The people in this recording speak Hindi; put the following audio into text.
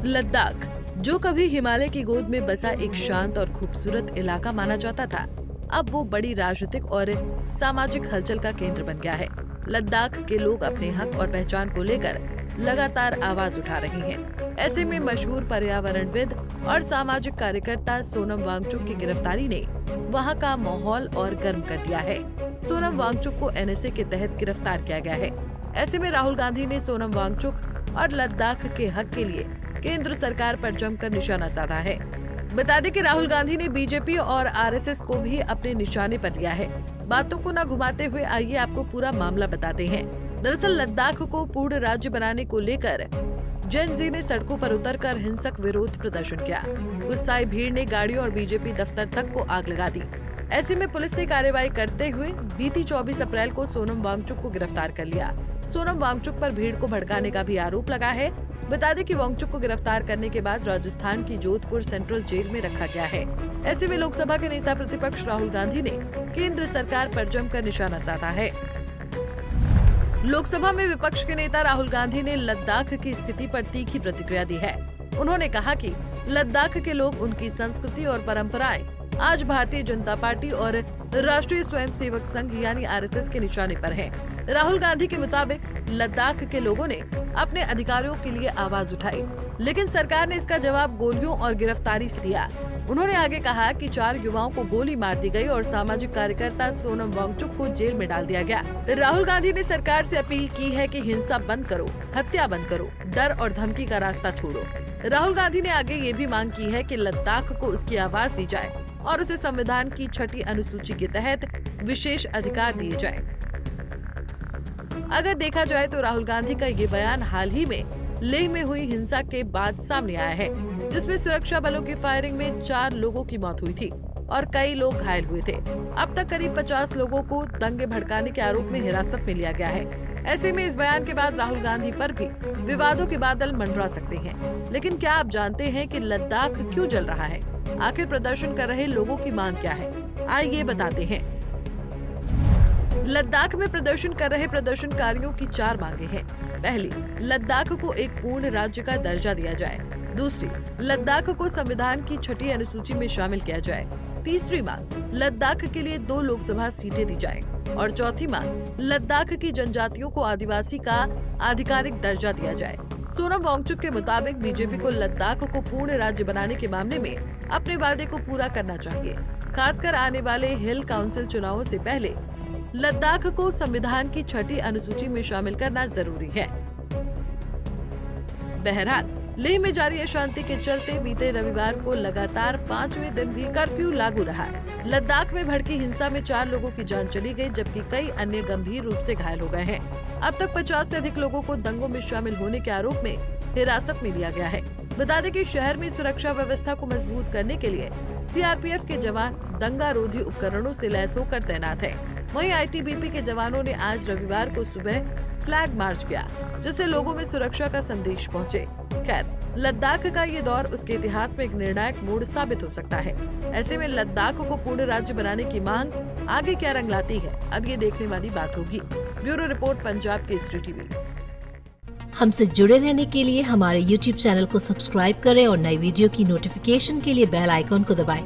लद्दाख, जो कभी हिमालय की गोद में बसा एक शांत और खूबसूरत इलाका माना जाता था, अब वो बड़ी राजनीतिक और सामाजिक हलचल का केंद्र बन गया है। लद्दाख के लोग अपने हक और पहचान को लेकर लगातार आवाज उठा रहे हैं। ऐसे में मशहूर पर्यावरणविद और सामाजिक कार्यकर्ता सोनम वांगचुक की गिरफ्तारी ने वहां का माहौल और गर्म कर दिया है। सोनम वांगचुक को एनएसए के तहत गिरफ्तार किया गया है। ऐसे में राहुल गांधी ने सोनम वांगचुक और लद्दाख के हक के लिए केंद्र सरकार पर जमकर निशाना साधा है। बता दें कि राहुल गांधी ने बीजेपी और आरएसएस को भी अपने निशाने पर लिया है। बातों को न घुमाते हुए आइए आपको पूरा मामला बताते हैं। दरअसल लद्दाख को पूर्ण राज्य बनाने को लेकर जेन जी ने सड़कों पर उतरकर हिंसक विरोध प्रदर्शन किया। गुस्साई भीड़ ने गाड़ियों और बीजेपी दफ्तर तक को आग लगा दी। ऐसे में पुलिस ने कार्रवाई करते हुए बीती 24 अप्रैल को सोनम वांगचुक को गिरफ्तार कर लिया। सोनम वांगचुक पर भीड़ को भड़काने का भी आरोप लगा है। बता दें कि वांगचुक को गिरफ्तार करने के बाद राजस्थान की जोधपुर सेंट्रल जेल में रखा गया है। ऐसे में लोकसभा के नेता प्रतिपक्ष राहुल गांधी ने केंद्र सरकार पर जमकर निशाना साधा है। लोकसभा में विपक्ष के नेता राहुल गांधी ने लद्दाख की स्थिति पर तीखी प्रतिक्रिया दी है। उन्होंने कहा कि लद्दाख के लोग, उनकी संस्कृति और परंपराएं आज भारतीय जनता पार्टी और राष्ट्रीय स्वयंसेवक संघ यानी आरएसएस के निशाने पर हैं। राहुल गांधी के मुताबिक लद्दाख के लोगों ने अपने अधिकारों के लिए आवाज उठाई, लेकिन सरकार ने इसका जवाब गोलियों और गिरफ्तारी से दिया। उन्होंने आगे कहा कि 4 युवाओं को गोली मार दी गई और सामाजिक कार्यकर्ता सोनम वांगचुक को जेल में डाल दिया गया। राहुल गांधी ने सरकार से अपील की है कि हिंसा बंद करो, हत्या बंद करो, डर और धमकी का रास्ता छोड़ो। राहुल गांधी ने आगे ये भी मांग की है कि लद्दाख को उसकी आवाज दी जाए और उसे संविधान की 6ठी अनुसूची के तहत विशेष अधिकार दिए जाएं। अगर देखा जाए तो राहुल गांधी का ये बयान हाल ही में लेह में हुई हिंसा के बाद सामने आया है, जिसमें सुरक्षा बलों की फायरिंग में 4 लोगों की मौत हुई थी और कई लोग घायल हुए थे। अब तक करीब 50 लोगों को दंगे भड़काने के आरोप में हिरासत में लिया गया है। ऐसे में इस बयान के बाद राहुल गांधी पर भी विवादों के बादल मंडरा सकते हैं। लेकिन क्या आप जानते हैं कि लद्दाख क्यों जल रहा है? आखिर प्रदर्शन कर रहे लोगों की मांग क्या है? आइए बताते हैं। लद्दाख में प्रदर्शन कर रहे प्रदर्शनकारियों की 4 मांगे हैं। पहली, लद्दाख को एक पूर्ण राज्य का दर्जा दिया जाए। दूसरी, लद्दाख को संविधान की 6ठी अनुसूची में शामिल किया जाए। तीसरी मांग, लद्दाख के लिए 2 लोकसभा सीटें दी जाएं। और चौथी मांग, लद्दाख की जनजातियों को आदिवासी का आधिकारिक दर्जा दिया जाए। सोनम वांगचुक के मुताबिक बीजेपी को लद्दाख को पूर्ण राज्य बनाने के मामले में अपने वादे को पूरा करना चाहिए। खासकर आने वाले हिल काउंसिल चुनावों से पहले लद्दाख को संविधान की 6ठी अनुसूची में शामिल करना जरूरी है। बहरहाल, लेह में जारी अशांति के चलते बीते रविवार को लगातार 5वें दिन भी कर्फ्यू लागू रहा। लद्दाख में भड़की हिंसा में 4 लोगों की जान चली गई, जबकि कई अन्य गंभीर रूप से घायल हो गए हैं। अब तक 50 से अधिक लोगों को दंगों में शामिल होने के आरोप में हिरासत में लिया गया है। बता दें कि शहर में सुरक्षा व्यवस्था को मजबूत करने के लिए सीआरपीएफ के जवान दंगा रोधी उपकरणों से लैस होकर तैनात है। वहीं आईटीबीपी के जवानों ने आज रविवार को सुबह फ्लैग मार्च किया, जिससे लोगों में सुरक्षा का संदेश पहुंचे। खैर, लद्दाख का ये दौर उसके इतिहास में एक निर्णायक मोड़ साबित हो सकता है। ऐसे में लद्दाख को पूर्ण राज्य बनाने की मांग आगे क्या रंग लाती है, अब ये देखने वाली बात होगी। Bureau report, Punjab Kesari TV. हमसे जुड़े रहने के लिए हमारे YouTube चैनल को सब्सक्राइब करें और नई वीडियो की नोटिफिकेशन के लिए बेल आइकॉन को दबाएं।